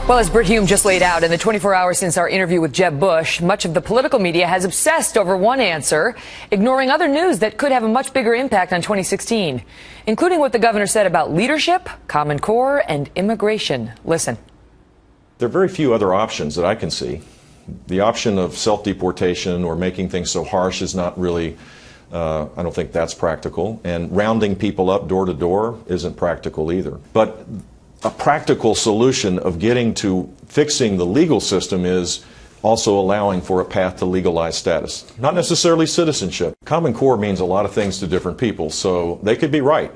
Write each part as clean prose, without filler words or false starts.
Well, as Britt Hume just laid out, in the 24 hours since our interview with Jeb Bush, much of the political media has obsessed over one answer, ignoring other news that could have a much bigger impact on 2016, including what the governor said about leadership, Common Core, and immigration. Listen. There are very few other options that I can see. The option of self-deportation or making things so harsh is not really, I don't think that's practical. And rounding people up door to door isn't practical either. But a practical solution of getting to fixing the legal system is also allowing for a path to legalized status. Not necessarily citizenship. Common Core means a lot of things to different people, so they could be right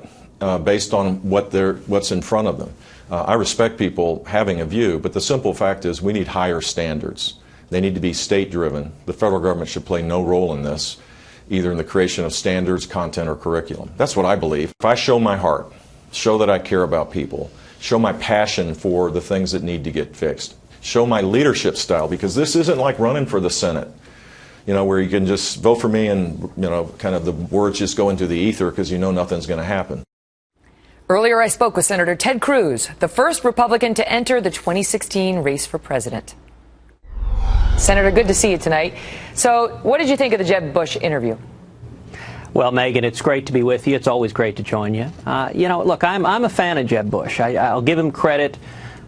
based on what's in front of them. I respect people having a view, but the simple fact is we need higher standards. They need to be state-driven. The federal government should play no role in this, either in the creation of standards, content, or curriculum. That's what I believe. If I show my heart, show that I care about people, show my passion for the things that need to get fixed, show my leadership style, because this isn't like running for the Senate, where you can just vote for me and, kind of the words just go into the ether because you know nothing's going to happen. Earlier, I spoke with Senator Ted Cruz, the first Republican to enter the 2016 race for president. Senator, good to see you tonight. So what did you think of the Jeb Bush interview? Well, Megan, it's great to be with you. It's always great to join you. Look, I'm a fan of Jeb Bush. I'll give him credit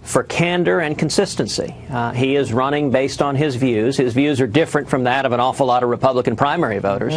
for candor and consistency. He is running based on his views. His views are different from that of an awful lot of Republican primary voters,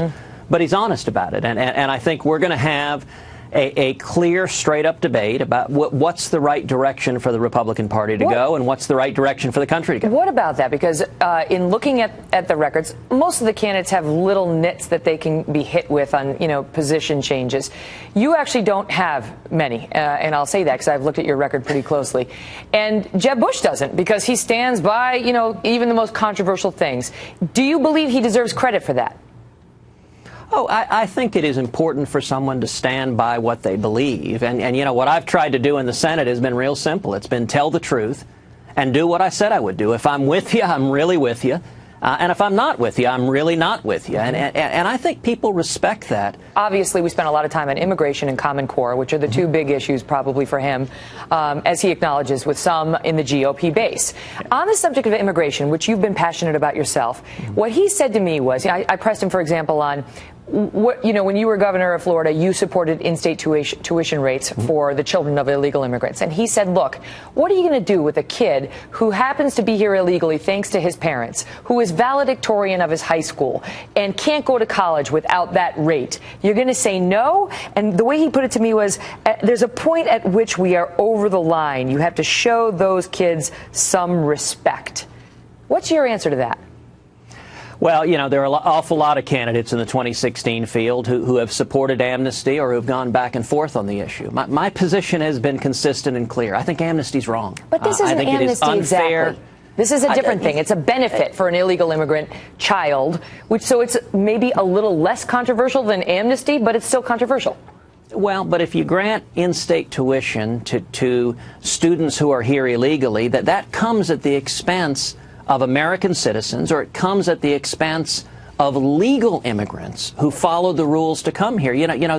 but he's honest about it. And I think we're going to have a clear, straight-up debate about what's the right direction for the Republican Party to go and what's the right direction for the country to go. What about that? Because in looking at the records, most of the candidates have little nits that they can be hit with on, position changes. You actually don't have many, and I'll say that because I've looked at your record pretty closely. And Jeb Bush doesn't, because he stands by, even the most controversial things. Do you believe he deserves credit for that? Oh, I think it is important for someone to stand by what they believe. And what I've tried to do in the Senate has been real simple. It's been tell the truth and do what I said I would do. If I'm with you, I'm really with you. And if I'm not with you, I'm really not with you. And I think people respect that. Obviously, we spent a lot of time on immigration and Common Core, which are the two big issues probably for him, as he acknowledges, with some in the GOP base. On the subject of immigration, which you've been passionate about yourself, what he said to me was, I pressed him, for example, on when you were governor of Florida, you supported in-state tuition rates for the children of illegal immigrants. And he said, look, what are you going to do with a kid who happens to be here illegally thanks to his parents, who is valedictorian of his high school and can't go to college without that rate? You're going to say no? And the way he put it to me was, there's a point at which we are over the line. You have to show those kids some respect. What's your answer to that? Well, there are an awful lot of candidates in the 2016 field who have supported amnesty or who have gone back and forth on the issue. My position has been consistent and clear. I think amnesty's wrong. But this isn't amnesty exactly. This is a different thing. It's a benefit for an illegal immigrant child, so it's maybe a little less controversial than amnesty, but it's still controversial. Well, but if you grant in-state tuition to students who are here illegally, that comes at the expense of American citizens, or it comes at the expense of legal immigrants who follow the rules to come here.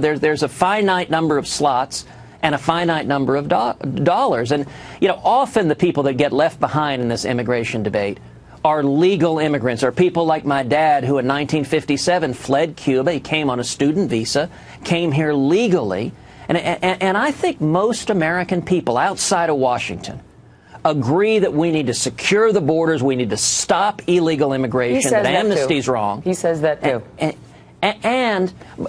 There's a finite number of slots and a finite number of dollars. And, often the people that get left behind in this immigration debate are legal immigrants, or people like my dad, who in 1957 fled Cuba. He came on a student visa, came here legally. And I think most American people outside of Washington agree that we need to secure the borders, we need to stop illegal immigration, that amnesty's wrong. He says that too.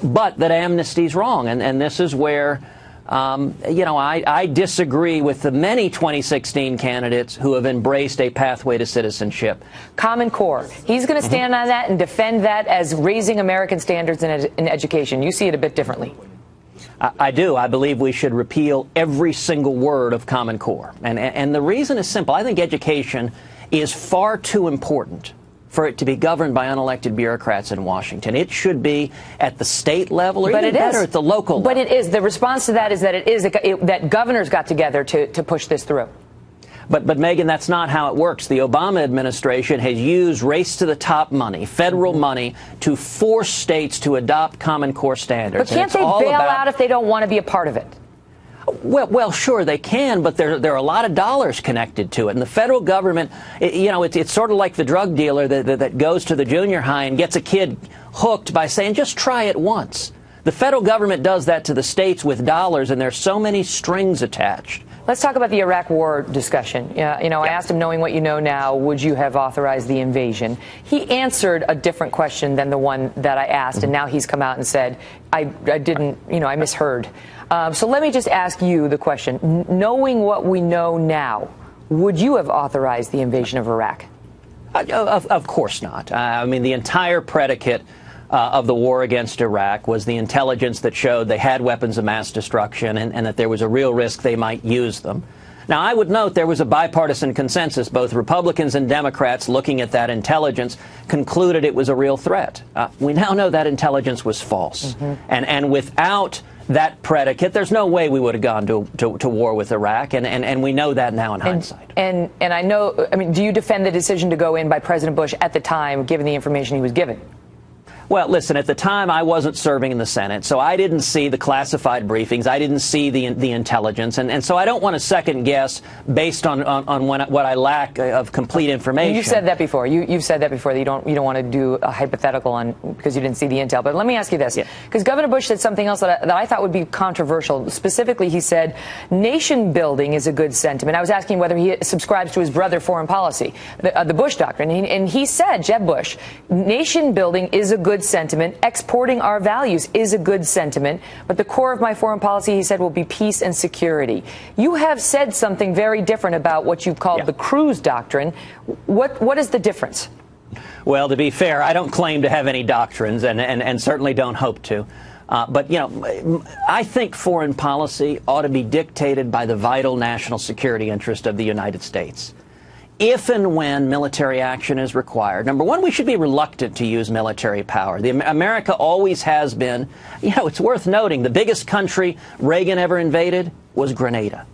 But that amnesty's wrong. And this is where, I disagree with the many 2016 candidates who have embraced a pathway to citizenship. Common Core. He's going to stand on that and defend that as raising American standards in education. You see it a bit differently. I do. I believe we should repeal every single word of Common Core. And the reason is simple. I think education is far too important for it to be governed by unelected bureaucrats in Washington. It should be at the state level, or even better, at the local level. But it is. The response to that is that that governors got together to push this through. But Megan, that's not how it works. The Obama administration has used race to the top money, federal money, to force states to adopt Common Core standards. But can't they bail out if they don't want to be a part of it? Well, sure, they can, but there are a lot of dollars connected to it. And the federal government, it's sort of like the drug dealer that goes to the junior high and gets a kid hooked by saying, just try it once. The federal government does that to the states with dollars, and there's so many strings attached. Let's talk about the Iraq war discussion. I asked him, knowing what you know now, would you have authorized the invasion? He answered a different question than the one that I asked, and now he's come out and said, I didn't, I misheard. So let me just ask you the question. Knowing what we know now, would you have authorized the invasion of Iraq? Of course not. I mean, the entire predicate of the war against Iraq was the intelligence that showed they had weapons of mass destruction and that there was a real risk they might use them. Now, I would note there was a bipartisan consensus. Both Republicans and Democrats, looking at that intelligence, concluded it was a real threat. We now know that intelligence was false. And without that predicate, there's no way we would have gone to war with Iraq, and we know that now in hindsight. And I know, do you defend the decision to go in by President Bush at the time, given the information he was given? Well, listen, at the time I wasn't serving in the Senate, so I didn't see the classified briefings. I didn't see the intelligence. And so I don't want to second guess based on what I lack of complete information. You've said that before. You've said that before, that you don't want to do a hypothetical on because you didn't see the intel. But let me ask you this, because Governor Bush said something else that I thought would be controversial. Specifically, he said nation building is a good sentiment. I was asking whether he subscribes to his brother foreign policy, the Bush doctrine. And he said, Jeb Bush, nation building is a good sentiment. Exporting our values is a good sentiment. But the core of my foreign policy, he said, will be peace and security. You have said something very different about what you've called the Cruz doctrine. What is the difference? Well, to be fair, I don't claim to have any doctrines and certainly don't hope to. But, I think foreign policy ought to be dictated by the vital national security interest of the United States. If and when military action is required, number one, we should be reluctant to use military power. America always has been. It's worth noting the biggest country Reagan ever invaded was Grenada.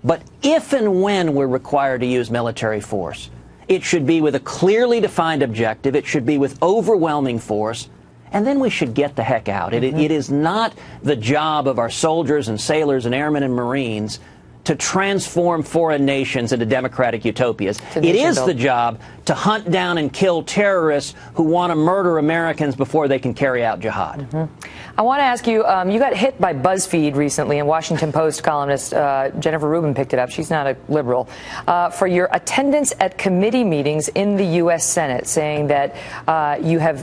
But if and when we're required to use military force, it should be with a clearly defined objective. It should be with overwhelming force. And then we should get the heck out. It is not the job of our soldiers and sailors and airmen and Marines to transform foreign nations into democratic utopias. It is the job to hunt down and kill terrorists who want to murder Americans before they can carry out jihad. I want to ask you, you got hit by BuzzFeed recently, and Washington Post columnist Jennifer Rubin picked it up. She's not a liberal. For your attendance at committee meetings in the U.S. Senate, saying that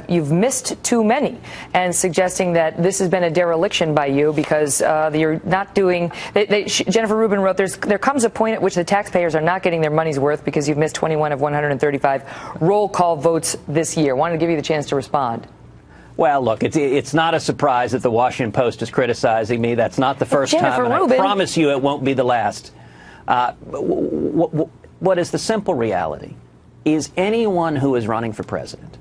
you've missed too many, and suggesting that this has been a dereliction by you because you're not doing. Jennifer Rubin wrote, there comes a point at which the taxpayers are not getting their money's worth because you've missed 21 of 135 roll call votes this year. Wanted to give you the chance to respond. Well, look, it's not a surprise that the Washington Post is criticizing me. That's not the first time, and I promise you it won't be the last. What is the simple reality is anyone who is running for president,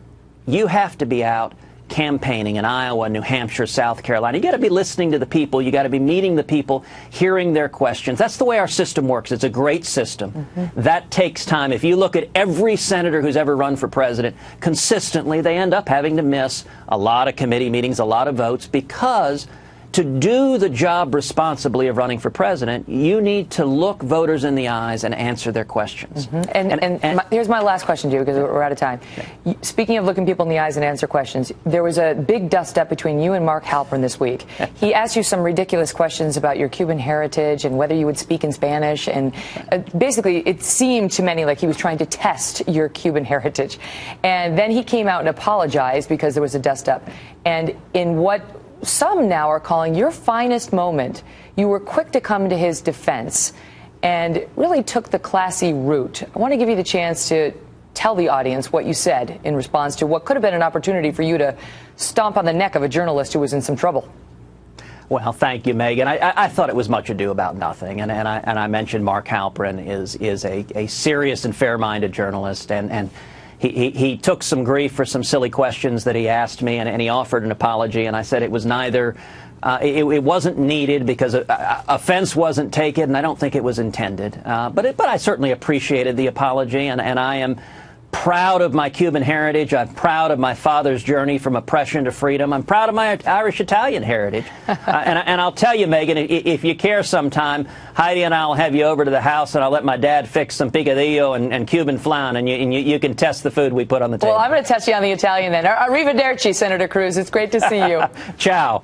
you have to be out campaigning in Iowa, New Hampshire, South Carolina. You got to be listening to the people. You got to be meeting the people, hearing their questions. That's the way our system works. It's a great system. That takes time. If you look at every senator who's ever run for president, consistently they end up having to miss a lot of committee meetings, a lot of votes, because to do the job responsibly of running for president, you need to look voters in the eyes and answer their questions. Here's my last question to you, because we're out of time. Speaking of looking people in the eyes and answer questions, there was a big dust-up between you and Mark Halperin this week. He asked you some ridiculous questions about your Cuban heritage and whether you would speak in Spanish. And basically, it seemed to many like he was trying to test your Cuban heritage. And then he came out and apologized because there was a dust-up. And in what some now are calling your finest moment, you were quick to come to his defense and really took the classy route. I want to give you the chance to tell the audience what you said in response to what could have been an opportunity for you to stomp on the neck of a journalist who was in some trouble. Well, thank you, Megan. I thought it was much ado about nothing, and I mentioned Mark Halperin is a serious and fair-minded journalist, and he took some grief for some silly questions that he asked me, and he offered an apology, and I said it was neither. It wasn't needed because offense wasn't taken, and I don't think it was intended. But I certainly appreciated the apology, and I am proud of my Cuban heritage. I'm proud of my father's journey from oppression to freedom. I'm proud of my Irish-Italian heritage. And I'll tell you, Megan, if you care sometime, Heidi and I will have you over to the house, and I'll let my dad fix some picadillo and Cuban flan, and you can test the food we put on the table. Well, I'm going to test you on the Italian then. Arrivederci, Senator Cruz. It's great to see you. Ciao.